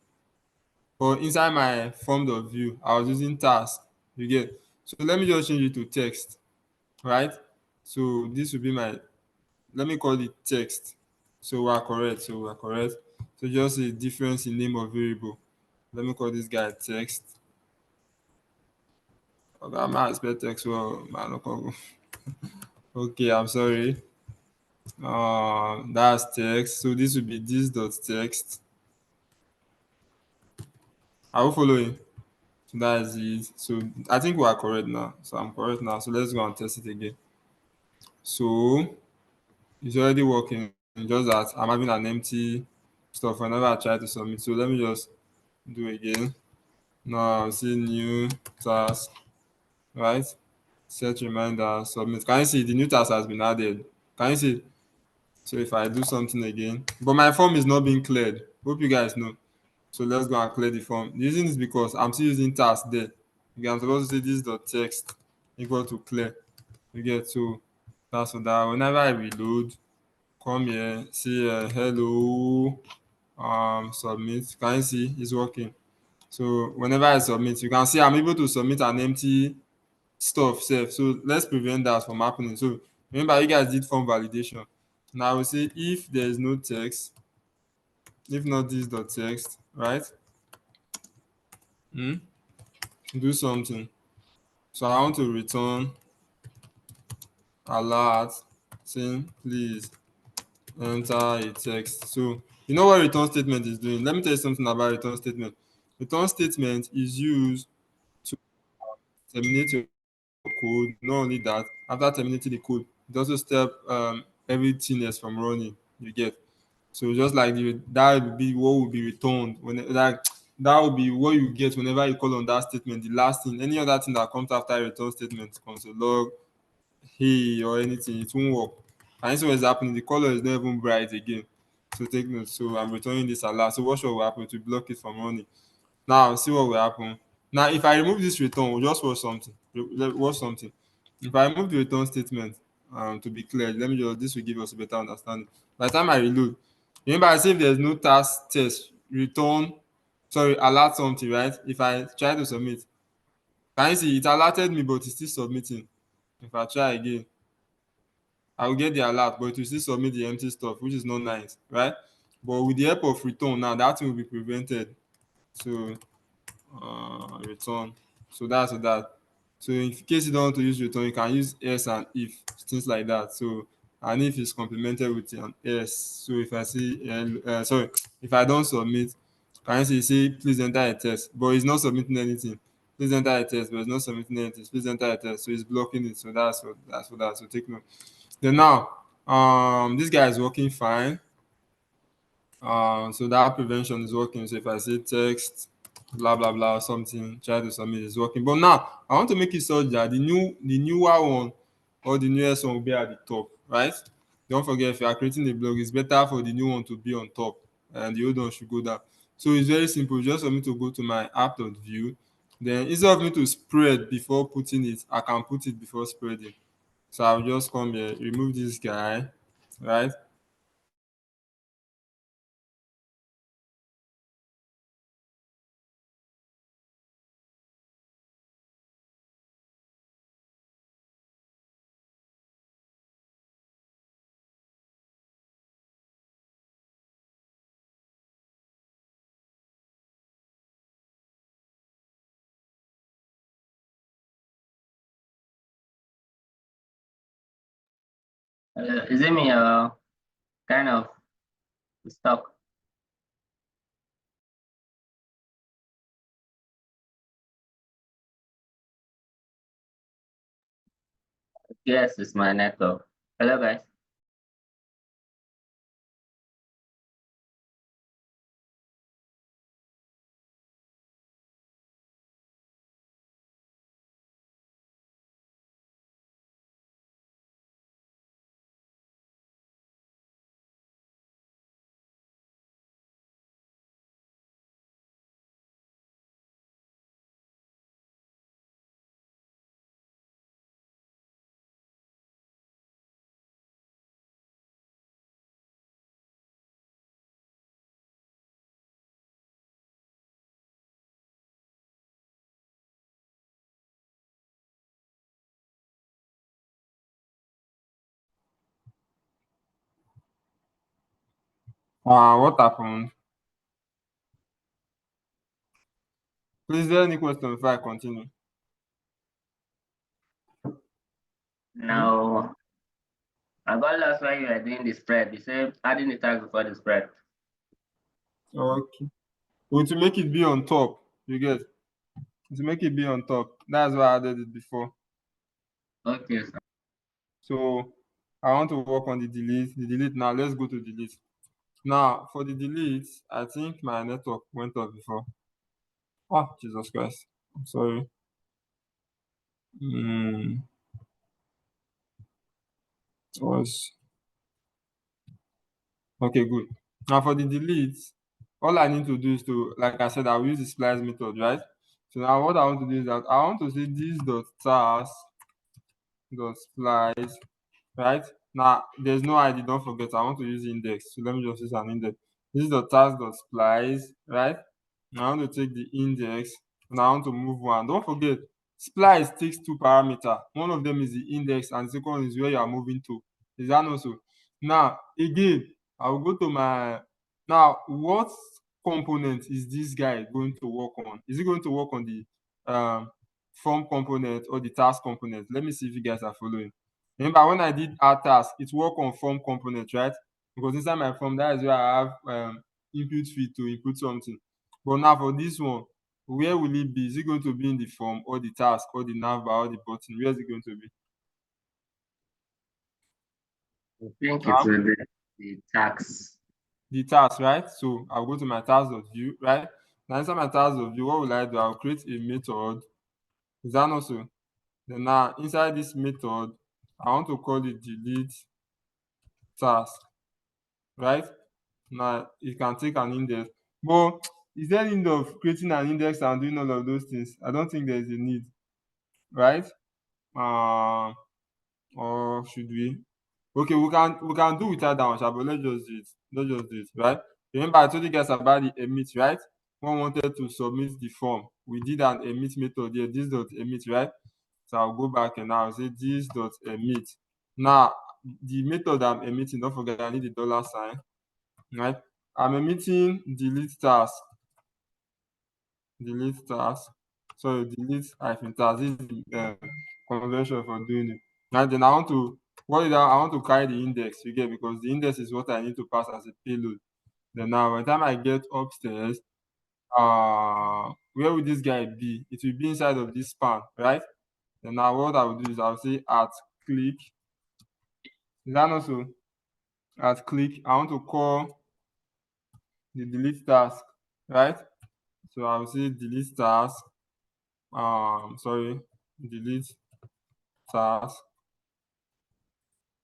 But inside my form.view, I was using task. You get? So let me just change it to text, right? So this will be my, let me call it text. So we are correct. So just a difference in name of variable. Let me call this guy text. Okay, I might expect text. Well, man, no call. Okay, I'm sorry. That's text. So this will be this dot text. Are we following? So that is it. So I think we are correct now. So I'm correct now. So let's go and test it again. So it's already working. Just that I'm having an empty stuff whenever I try to submit. So let me just do again. Now see new task, right? Set reminder, submit. Can you see the new task has been added? Can you see? So if I do something again, but my form is not being cleared. Hope you guys know. So let's go and clear the form. The reason is because I'm still using task there. Okay, I'm supposed to say this dot text equal to clear. You get, so that's for that. Whenever I reload, come here, see hello, submit. Can you see it's working? So whenever I submit, you can see I'm able to submit an empty stuff self. So let's prevent that from happening. So remember, you guys did form validation. Now I will say if there is no text, if not this dot text, right? Do something. So I want to return alert saying please enter a text. So you know what return statement is doing. Let me tell you something about return statement. Return statement is used to terminate your code. Not only that, after terminating the code, it also stop everything else from running. You get, so just like that would be what will be returned when, like, that will be what you get whenever you call on that statement. The last thing, any other thing that comes after a return statement, console log, hey, or anything, it won't work. And this is happening. The color is not even bright again. So take note. So I'm returning this alert. So what should happen to block it from running? Now see what will happen. Now if I remove this return, we'll just watch something. Watch something. If I remove the return statement, to be clear, let me just, this will give us a better understanding. By the time I reload, remember I say if there's no task test, return, sorry, alert something, right? If I try to submit, can you see it alerted me, but it's still submitting. If I try again, I will get the alert, but it will still submit the empty stuff, which is not nice, right? But with the help of return, now that thing will be prevented. So return. So that's that. So in case you don't want to use return, you can use else and if, things like that. So and if is complemented with an else. So if I see sorry, if I don't submit, can you say please enter a test, but it's not submitting anything. Please enter a test, but it's not submitting anything. Please enter a test, so it's blocking it. So that's what that. So take note. Then now, this guy is working fine. So that prevention is working. So if I say text, blah blah blah, something, try to submit, is working. But now I want to make it such that the newer one or the newest one will be at the top, right? Don't forget, if you are creating a blog, it's better for the new one to be on top and the old one should go down. So it's very simple. Just for me to go to my app.view. Then instead of me to spread before putting it, I can put it before spreading. So I'll just come here, remove this guy, right? Is it me? Kind of stuck. Yes, it's my network. Hello, guys. What happened? Please, is there any question before I continue? Now, I got lost while you were doing the spread. You said adding the tags before the spread. Okay. Well, to make it be on top, you get to make it be on top. That's why I added it before. Okay, sir. So I want to work on the delete. The delete now. Let's go to delete. Now for the delete, I think my network went off before. Oh Jesus Christ! I'm sorry. It was okay. Good. Now for the delete, all I need to do is to, like I said, I'll use the splice method, right? So now what I want to do is that I want to say this dot task dot splice, right? Now there's no ID, don't forget. I want to use index. So let me just use an index. This is the task dot splice, right? I want to take the index and I want to move one. Don't forget, splice takes two parameters. One of them is the index and the second one is where you are moving to. Is that not so? Now again, I will go to my, now what component is this guy going to work on? Is he going to work on the form component or the task component? Let me see if you guys are following. Remember when I did add task, it worked on form component, right? Because inside my form, that is where I have input field to input something. But now for this one, where will it be? Is it going to be in the form or the task or the navbar or the button? Where is it going to be? I think it will be the tags. The task, right? So I'll go to my task.view, right? Now inside my task.view, what will I do? I'll create a method. Is that not so? Then now inside this method, I want to call it delete task, right? Now you can take an index. But is there a need of creating an index and doing all of those things? I don't think there is a need, right? Or should we? Okay, we can do without that one, sha, but let's just do it. Let's just do it, right? Remember, I told you guys about the emit, right? One wanted to submit the form. We did an emit method here, this dot emit, right? So I'll go back and I'll say this dot emit. Now, the method I'm emitting, don't forget I need the dollar sign, right? I'm emitting delete task. Delete task. So delete hyphen task. This is the convention for doing it. Now then I want to, what is that? I want to carry the index, you get, because the index is what I need to pass as a payload. Then now by the time I get upstairs, where will this guy be? It will be inside of this span, right? Then now what I will do is I'll say at click. Is that also at click? I want to call the delete task, right? So I will say delete task. Sorry, delete task.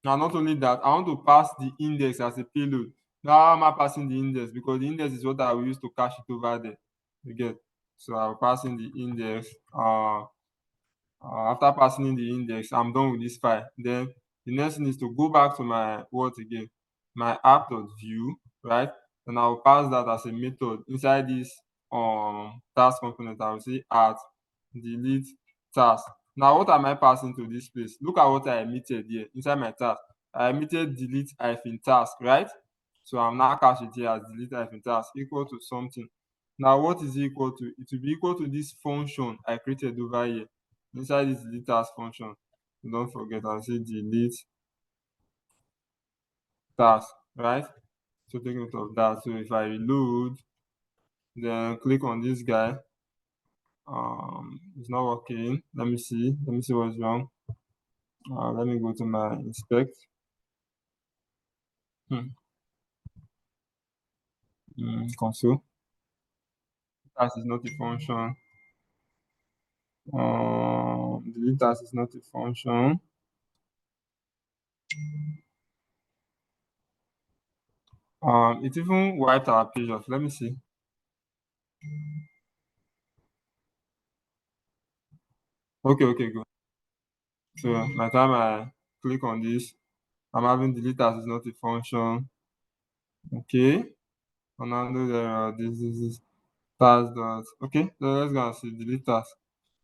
Now, not only that, I want to pass the index as a payload. Now, how am I passing the index? Because the index is what I will use to cache it over there. You get? So I'll pass in the index. After passing in the index, I'm done with this file. Then the next thing is to go back to my what again? My app.view, right? And I'll pass that as a method inside this task component. I will say at delete task. Now, what am I passing to this place? Look at what I emitted here inside my task. I emitted delete hyphen task, right? So I'm now caching it here as delete hyphen task equal to something. Now, what is it equal to? It will be equal to this function I created over here inside this delete task function. Don't forget, I'll say delete task, right? So take note of that. So if I reload, then click on this guy, it's not working. Let me see what's wrong. Let me go to my inspect. Console. As is not a function. Delete as is not a function. It even wiped our page off. Let me see. Okay, good. So by the time I click on this, I'm having delete as is not a function. Okay. Undo error. This task dot. Okay. So let's go and see delete task.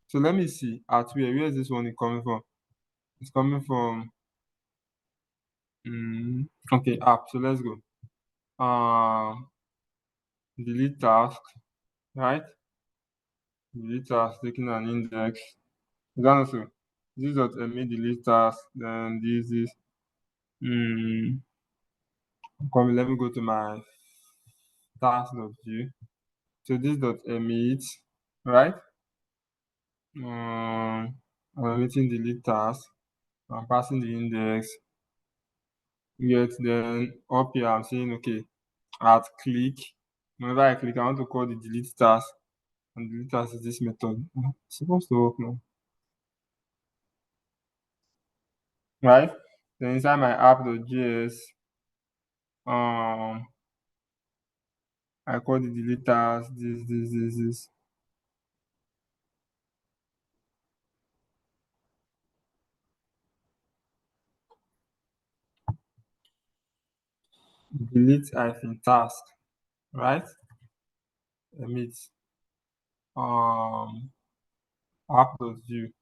So let me see at where is this one coming from? It's coming from okay, app. So let's go. Delete task, right? Delete task taking an index. Is that also? This dot emit delete task, then this is let me go to my task.view. So this dot emit, right? I'm emitting delete task. I'm passing the index. Yet then up here I'm saying okay, at click. Whenever I click, I want to call the delete task, and delete task is this method. It's supposed to work now, right? Then inside my app.js, I call the delete task this. Delete hyphen task, right? Emit app.view.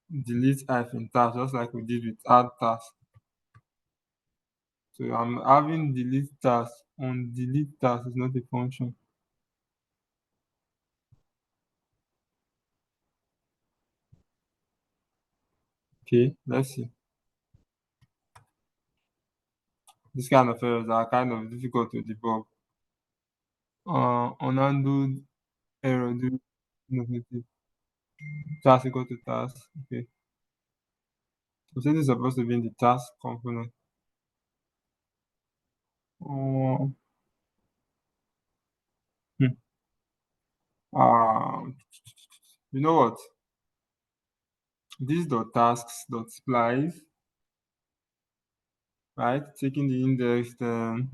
Delete hyphen task, just like we did with add task. So I'm having delete task on delete task is not a function. Okay, let's see. This kind of errors are kind of difficult to debug. Unhandled error due to task equal to task. Okay. So this is supposed to be in the task component. Um, you know what? This dot tasks dot splice, right? Taking the index, then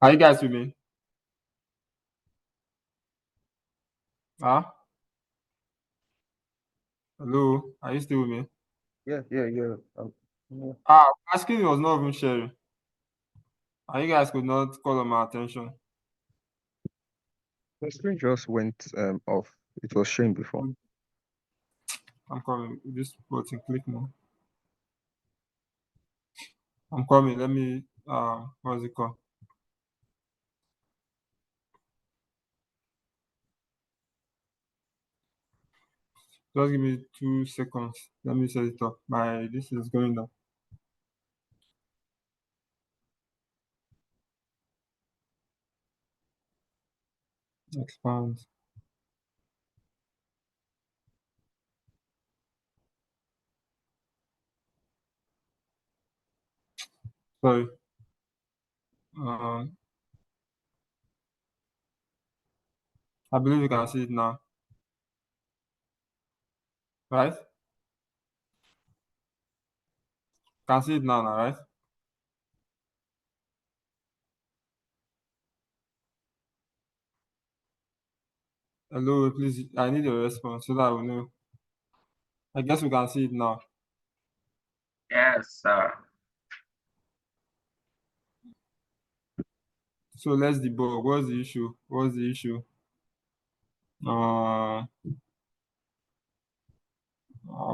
are you guys with me? Huh? Hello? Are you still with me? Yeah. Yeah. My screen was not even sharing. And you guys could not call on my attention. The screen just went off. It was showing before. I'm coming. This button, click now. I'm coming. Let me what's it called? Just give me 2 seconds. Let me set it up. This is going down. Expand. Sorry. I believe you can see it now. Right? Can see it now, right? Hello, please. I need a response so that I will know. I guess we can see it now. Yes, sir. So let's debug. What's the issue? What's the issue?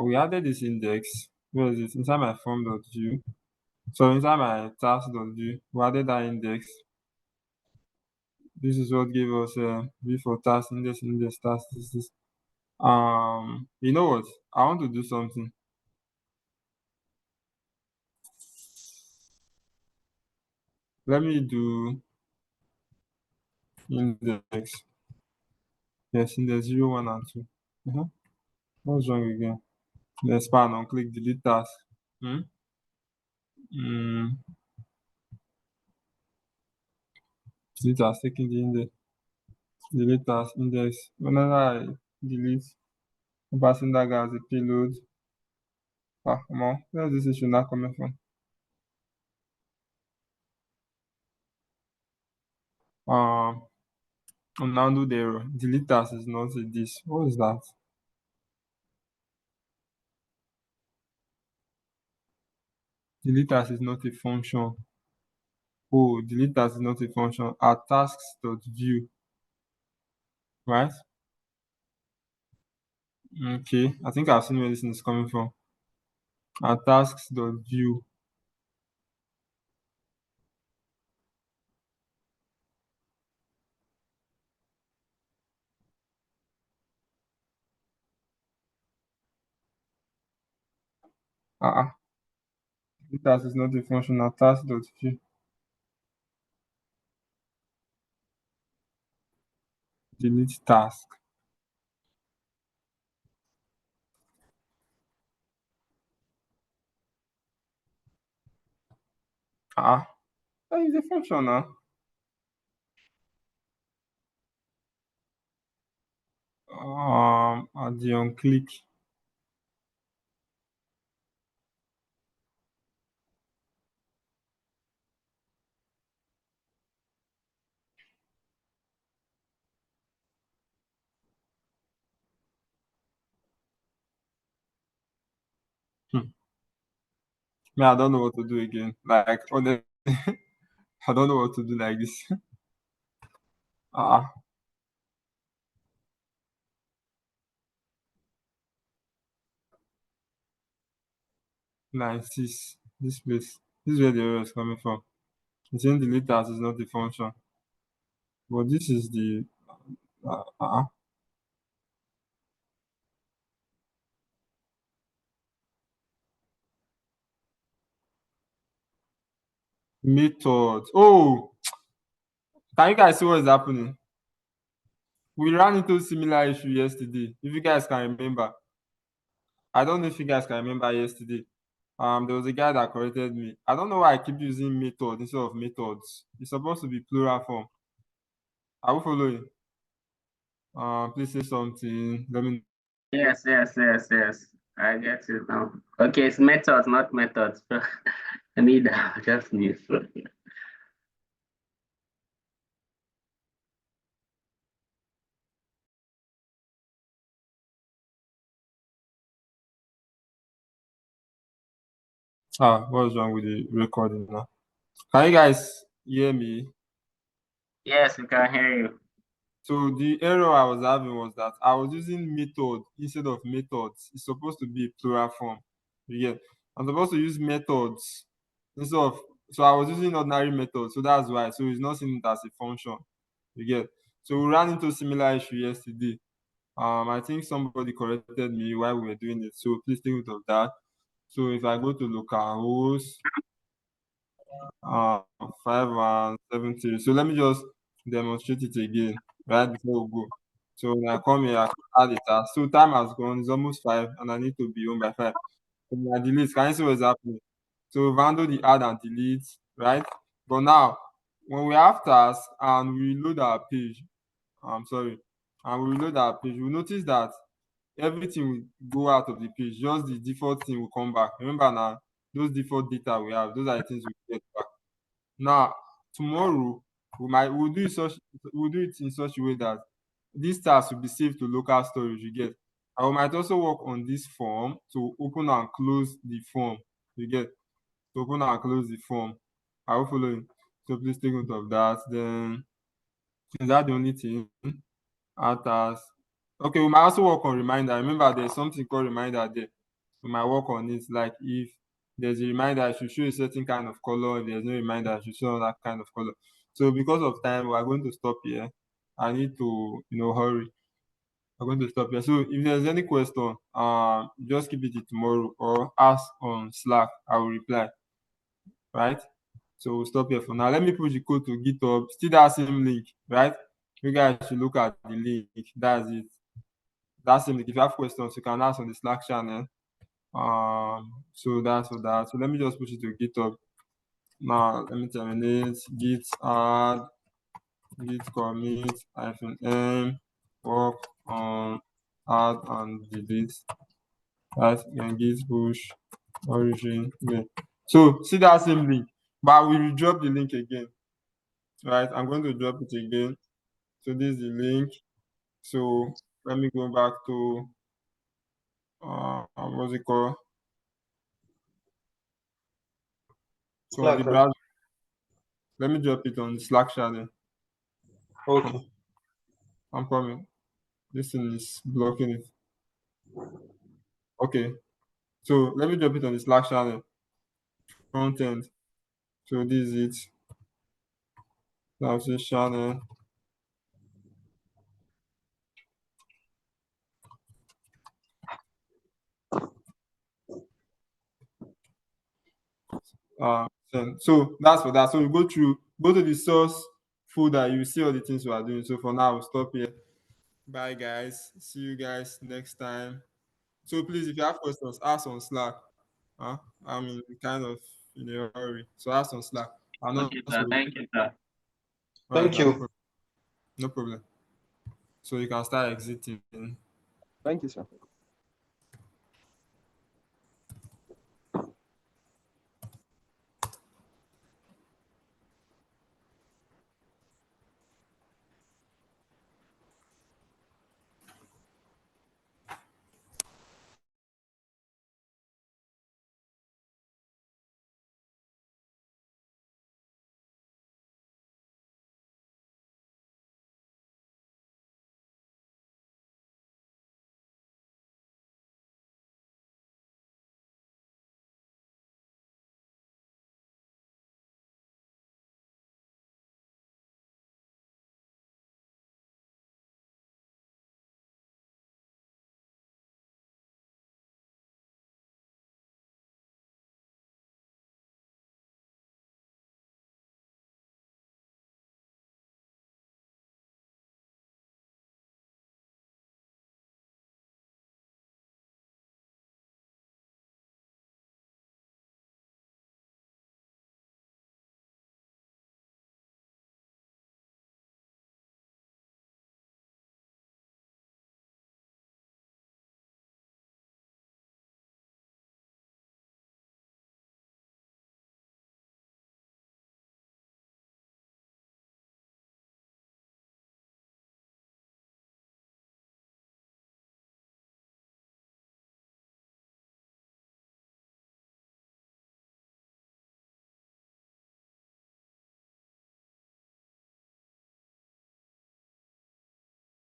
We added this index. Where is it? Inside my form.view. So inside my task.view, we added that index. This is what gave us v for task index task. This. You know what? I want to do something. Let me do index. Yes, index 0, 1, and 2. What's wrong again? Let's span on click delete task. Hmm? Mm, delete task, taking the index. Delete task index. Whenever I delete, I'm passing that guy as a payload. Come on. Where's this issue not coming from? Undo the error. Delete task is not a this. What is that? Delete task is not a function. Oh, delete task is not a function. At tasks.view, right? Okay, I think I've seen where this thing is coming from. At tasks.view. Delete task is not a function. At task.view. Delete task. That is a function now. At the on click. Me, I don't know what to do again. Like, honestly, I don't know what to do like this. uh, Line 6. This place. This is where the error is coming from. It's saying delete task is not a function. But this is the method. Oh, can you guys see what is happening? We ran into similar issue yesterday. If you guys can remember, I don't know if you guys can remember yesterday. There was a guy that corrected me. I don't know why I keep using method instead of methods. It's supposed to be plural form. Are we following? Please say something. Let me. Yes, yes, yes, yes. I get it now. Okay, it's methods, not methods. I need just new. What's wrong with the recording now? Can you guys hear me? Yes, we can hear you. So the error I was having was that I was using method instead of methods. It's supposed to be plural form. You get? I'm supposed to use methods instead of. So I was using ordinary methods. So that's why. So it's not seen it as a function. You get? So we ran into similar issue yesterday. I think somebody corrected me while we were doing it. So please take note of that. So if I go to localhost 5 and 7 so let me just demonstrate it again right before we go. So when I come here, I can add it as so time has gone, it's almost 5 and I need to be home by 5. So when I delete, can you see what's happening? So we've handled the add and delete, right? But now when we have tasks and we load our page, I'm sorry, and we load our page, we notice that everything will go out of the page, just the default thing will come back. Remember now, those default data we have, those are the things we get back. Now, tomorrow we'll do it in such a way that these tasks will be saved to local storage. You get, and we might also work on this form to open and close the form. You get, to open and close the form. Are you following? So please take note of that. Then is that the only thing? Add task. Okay, we might also work on reminder. Remember, there's something called reminder there. We might work on it. Like if there's a reminder, I should show a certain kind of color. If there's no reminder, I should show that kind of color. So because of time, we are going to stop here. I need to, hurry. We're going to stop here. So if there's any question, just keep it till tomorrow or ask on Slack. I will reply. Right? So we'll stop here for now. Let me push the code to GitHub. Still that same link, right? You guys should look at the link. That's it. That same link. If you have questions, you can ask on the Slack channel. So that's for that. So let me just push it to GitHub. Now let me terminate git add git commit -m work on add and delete. Right? Then git push origin. Okay. So see that same link, but we will drop the link again. Right? I'm going to drop it again. So this is the link. So let me go back to what's it called? So on the Slack, right? browser. Let me drop it on the Slack channel. Okay. I'm coming. This thing is blocking it. Okay. So let me drop it on the Slack channel. Front end. So this is it. That's the channel. So that's for that. So we go to the source folder, you see all the things we are doing. So for now, we'll stop here. Bye guys. See you guys next time. So please, if you have questions, ask on Slack. I'm in kind of in a hurry. So ask on Slack. I'm not Okay, sir. Thank you, sir. all right, Thank no you. problem. No problem. So you can start exiting. Thank you, sir.